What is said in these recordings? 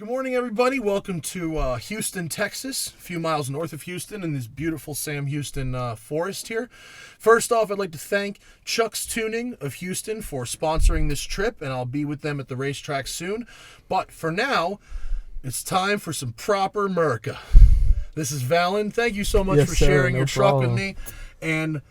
Good morning, everybody. Welcome to Houston, Texas, a few miles north of Houston in this beautiful Sam Houston forest here. First off, I'd like to thank Chuck's Tuning of Houston for sponsoring this trip, and I'll be with them at the racetrack soon. But for now, it's time for some proper America. This is Valen. Thank you so much for sharing your truck with me. And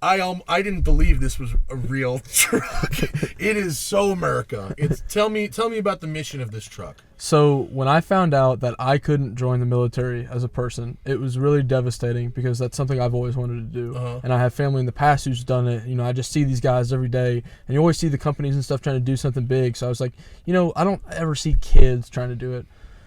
I didn't believe this was a real truck. It is so America. Tell me about the mission of this truck. So when I found out that I couldn't join the military as a person, it was really devastating because that's something I've always wanted to do. And I have family in the past who's done it. You know, I just see these guys every day, and you always see the companies and stuff trying to do something big. So I was like, you know, I don't ever see kids trying to do it.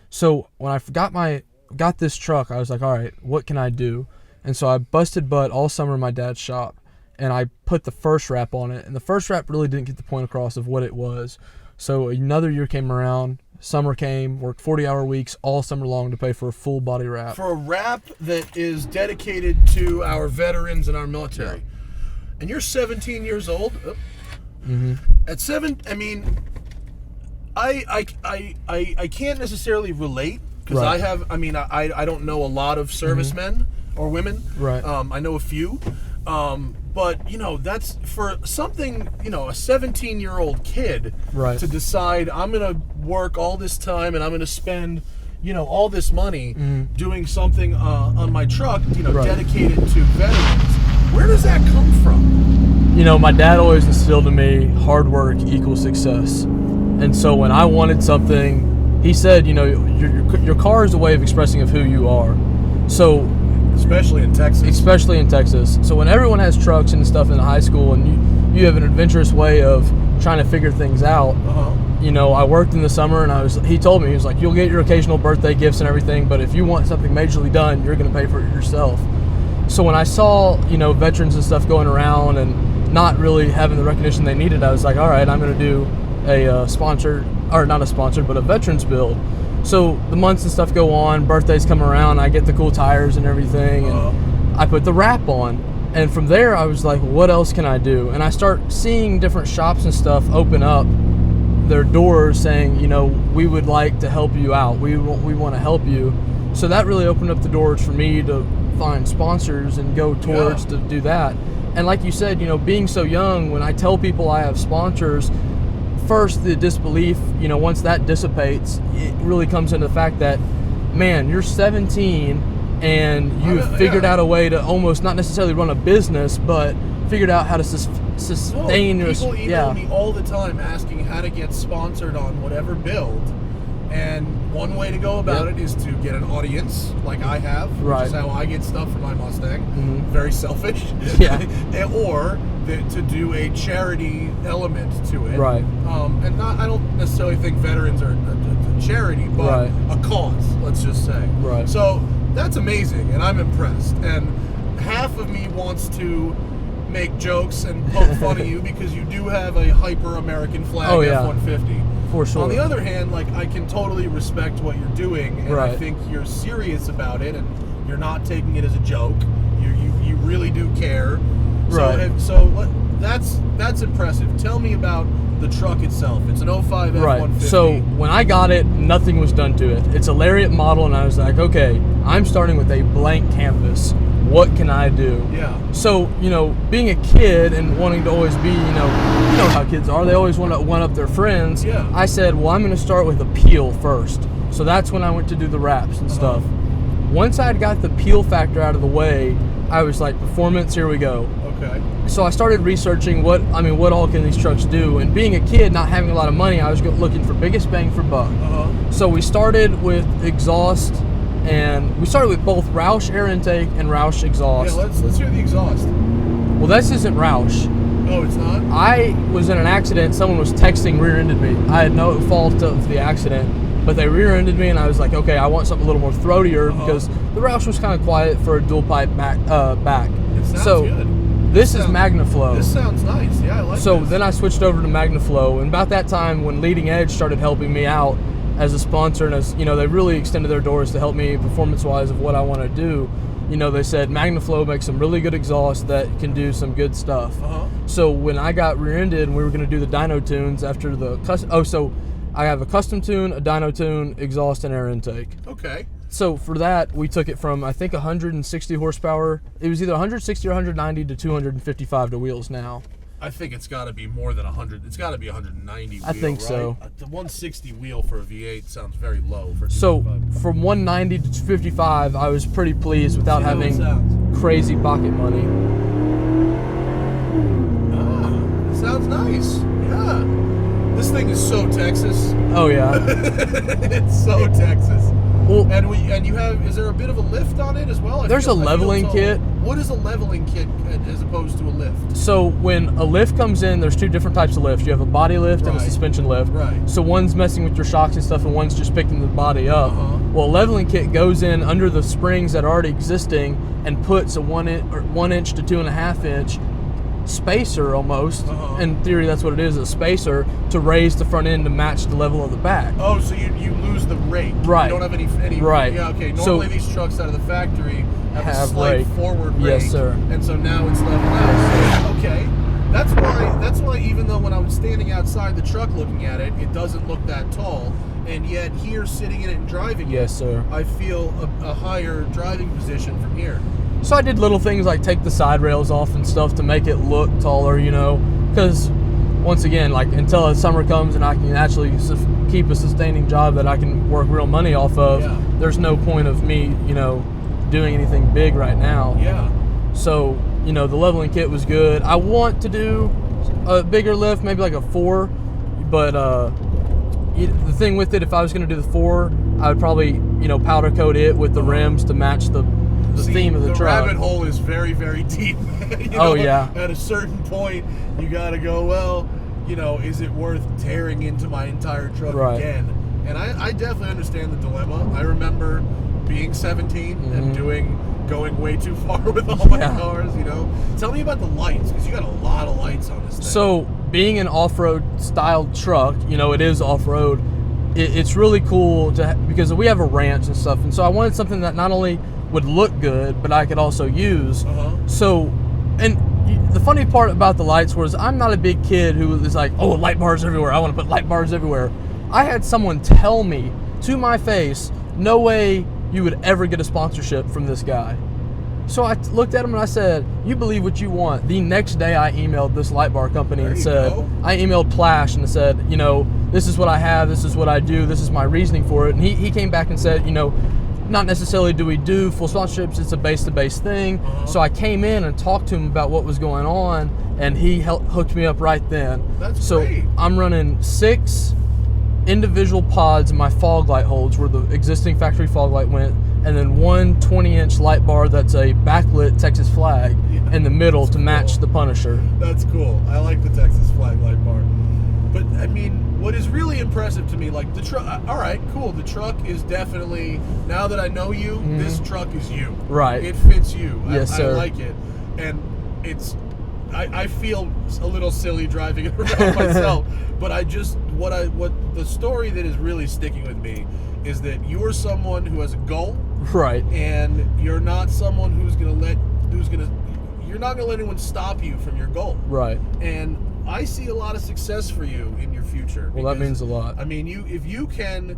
So when I got this truck, I was like, all right, what can I do? And so I busted butt all summer in my dad's shop, and I put the first wrap on it. And the first wrap really didn't get the point across of what it was. So another year came around. Summer came, worked 40-hour weeks all summer long to pay for a full body wrap. For a wrap that is dedicated to our veterans and our military. Yeah. And you're 17 years old. At 7, I mean, I can't necessarily relate because I don't know a lot of servicemen or women. Right. I know a few. But, you know, that's for something, you know, a 17-year-old kid to decide I'm going to work all this time and I'm going to spend, you know, all this money doing something on my truck, you know, dedicated to veterans. Where does that come from? You know, my dad always instilled in me hard work equals success. And so when I wanted something, he said, you know, your car is a way of expressing of who you are. So Especially in Texas. So when everyone has trucks and stuff in high school and you have an adventurous way of trying to figure things out, you know, I worked in the summer and he told me, he was like, you'll get your occasional birthday gifts and everything, but if you want something majorly done, you're going to pay for it yourself. So when I saw, you know, veterans and stuff going around and not really having the recognition they needed, I was like, all right, I'm going to do a veterans build. So the months and stuff go on, birthdays come around, I get the cool tires and everything, and I put the wrap on. And from there, I was like, what else can I do? And I start seeing different shops and stuff open up their doors saying, you know, we would like to help you out. We want to help you. So that really opened up the doors for me to find sponsors and go towards to do that. And like you said, you know, being so young, when I tell people I have sponsors, first, the disbelief, you know, once that dissipates, it really comes into the fact that, man, you're 17 and you've figured out a way to almost not necessarily run a business, but figured out how to sustain your... People email me all the time asking how to get sponsored on whatever build. And one way to go about it is to get an audience, like I have, which is how I get stuff for my Mustang. Very selfish. Or to do a charity element to it. And I don't necessarily think veterans are a charity, but a cause, let's just say. So that's amazing, and I'm impressed. And half of me wants to make jokes and poke fun at you because you do have a hyper-American flag F-150. For sure. On the other hand, like, I can totally respect what you're doing, and I think you're serious about it, and you're not taking it as a joke. You really do care. So that's impressive. Tell me about the truck itself. It's an 05 F-150. So when I got it, nothing was done to it. It's a Lariat model, and I was like, okay, I'm starting with a blank canvas. What can I do? So, you know, being a kid and wanting to always be, you know how kids are. They always want to one-up their friends. I said, well, I'm going to start with a peel first. So that's when I went to do the wraps and stuff. Once I'd got the peel factor out of the way, I was like, performance, here we go. So I started researching what all can these trucks do, and being a kid, not having a lot of money, I was looking for biggest bang for buck. So we started with exhaust, and we started with both Roush air intake and Roush exhaust. Let's hear the exhaust. Well, this isn't Roush. Oh, it's not? I was in an accident. Someone was texting, rear-ended me. I had no fault of the accident, but they rear-ended me, and I was like, okay, I want something a little more throatier because the Roush was kind of quiet for a dual pipe back. It sounds good. This is MagnaFlow. This sounds nice. Yeah, I like So this. then I switched over to MagnaFlow, and about that time when Leading Edge started helping me out as a sponsor, and as you know, they really extended their doors to help me performance-wise of what I want to do. You know, they said MagnaFlow makes some really good exhaust that can do some good stuff. So when I got rear-ended and we were going to do the dyno tunes after the so I have a custom tune, a dyno tune, exhaust, and air intake. Okay. So for that, we took it from, I think, 160 horsepower. It was either 160 or 190 to 255 to wheels now. I think it's got to be more than 100. It's got to be 190 wheel, I think right? so. The 160 wheel for a V8 sounds very low for. So from 190 to 255, I was pretty pleased without having crazy pocket money. Ah, sounds nice. Yeah. This thing is so Texas. Oh yeah. It's so Texas. Well, and you have, is there a bit of a lift on it as well? There's a leveling kit. What is a leveling kit as opposed to a lift? So when a lift comes in, there's two different types of lifts. You have a body lift and a suspension lift. Right. So one's messing with your shocks and stuff, and one's just picking the body up. Well, a leveling kit goes in under the springs that are already existing and puts a 1 inch to 2.5 inch spacer almost. In theory, that's what it is, a spacer to raise the front end to match the level of the back. Oh, so you lose the rake. Right. You don't have any right. Yeah, okay. Normally these trucks out of the factory have a slight rake. Forward rake. Yes, sir. And so now it's leveled out. So, okay. That's why even though when I was standing outside the truck looking at it, it doesn't look that tall. And yet here, sitting in it and driving yes, it, sir. I feel a higher driving position from here. So I did little things like take the side rails off and stuff to make it look taller, you know, because once again, like until the summer comes and I can actually keep a sustaining job that I can work real money off of, there's no point of me, you know, doing anything big right now. Yeah. So, you know, the leveling kit was good. I want to do a bigger lift, maybe like a 4, but the thing with it, if I was going to do the 4, I would probably, you know, powder coat it with the rims to match the theme of the truck. The rabbit hole is very, very deep. You know, oh yeah. At a certain point, you got to go, well, you know, is it worth tearing into my entire truck again? And I definitely understand the dilemma. I remember being 17 and going way too far with all my cars, you know. Tell me about the lights, because you got a lot of lights on this thing. So being an off-road styled truck, you know, it is off-road. It's really cool because we have a ranch and stuff, and so I wanted something that not only would look good, but I could also use. So, and the funny part about the lights was I'm not a big kid who is like, oh, light bars everywhere. I want to put light bars everywhere. I had someone tell me to my face, no way you would ever get a sponsorship from this guy. So I looked at him and I said, you believe what you want. The next day I emailed this light bar company and said, I emailed Plash and said, you know, this is what I have, this is what I do, this is my reasoning for it. And he came back and said, you know, not necessarily do we do full sponsorships, it's a base-to-base thing. So I came in and talked to him about what was going on, and he hooked me up right then. That's great. I'm running 6 individual pods in my fog light holds where the existing factory fog light went, and then one 20-inch light bar that's a backlit Texas flag in the middle to match the Punisher. That's cool. I like the Texas flag light bar. But, I mean, what is really impressive to me, like, the truck, all right, cool, the truck is definitely, now that I know you, this truck is you. Right. It fits you. Yes, sir. I like it. And it's, I feel a little silly driving it around myself, but what the story that is really sticking with me is that you are someone who has a goal. Right. And you're not someone you're not gonna let anyone stop you from your goal. Right. And I see a lot of success for you in your future. Well, that means a lot. I mean, if you can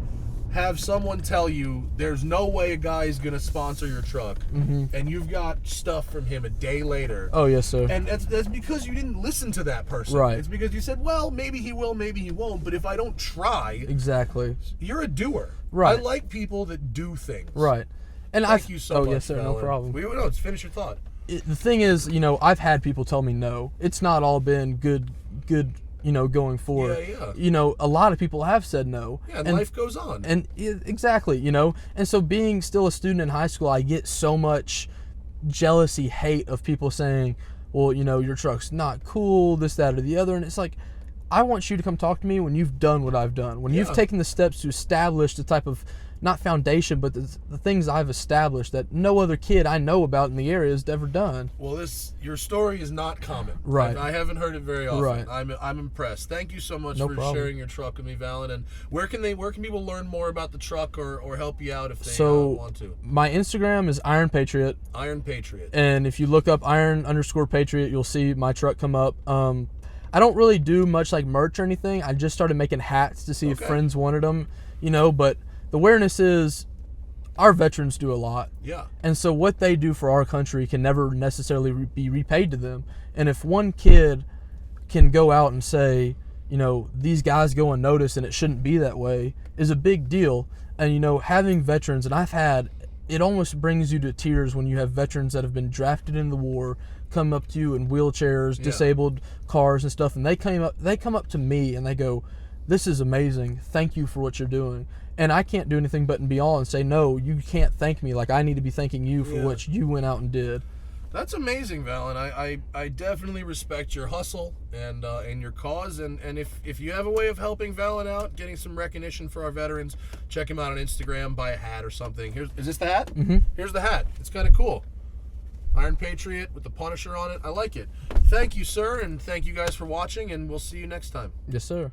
have someone tell you there's no way a guy is going to sponsor your truck, and you've got stuff from him a day later. Oh, yes, sir. And that's because you didn't listen to that person. Right. It's because you said, well, maybe he will, maybe he won't, but if I don't try. Exactly. You're a doer. Right. I like people that do things. Right. And Thank you so much. Oh, yes, sir. Alan. No problem. No, finish your thought. The thing is, you know, I've had people tell me no. It's not all been good, you know, going forward. Yeah. You know, a lot of people have said no. Yeah, and life goes on. And exactly, you know. And so being still a student in high school, I get so much jealousy, hate of people saying, well, you know, your truck's not cool, this, that, or the other. And it's like, I want you to come talk to me when you've done what I've done. When you've taken the steps to establish the type of, not foundation, but the things I've established that no other kid I know about in the area has ever done. Well, your story is not common. Right. I haven't heard it very often. Right. I'm impressed. Thank you so much No for problem. sharing your truck with me, Valen. And where can people learn more about the truck or help you out if they want to? My Instagram is Iron Patriot. Iron Patriot. And if you look up Iron_Patriot, you'll see my truck come up. I don't really do much like merch or anything. I just started making hats to see if friends wanted them, you know, but the awareness is our veterans do a lot. Yeah. And so what they do for our country can never necessarily be repaid to them. And if one kid can go out and say, you know, these guys go unnoticed and it shouldn't be that way, is a big deal. And, you know, having veterans, and I've had, it almost brings you to tears when you have veterans that have been drafted in the war come up to you in wheelchairs, disabled cars and stuff, and they come up to me and they go, this is amazing, thank you for what you're doing. And I can't do anything but be all and say, no, you can't thank me. Like, I need to be thanking you for what you went out and did. That's amazing, Val, and I definitely respect your hustle and your cause. And if you have a way of helping Valen out, getting some recognition for our veterans, check him out on Instagram, buy a hat or something. Is this the hat? Mm-hmm. Here's the hat. It's kind of cool. Iron Patriot with the Punisher on it. I like it. Thank you, sir, and thank you guys for watching, and we'll see you next time. Yes, sir.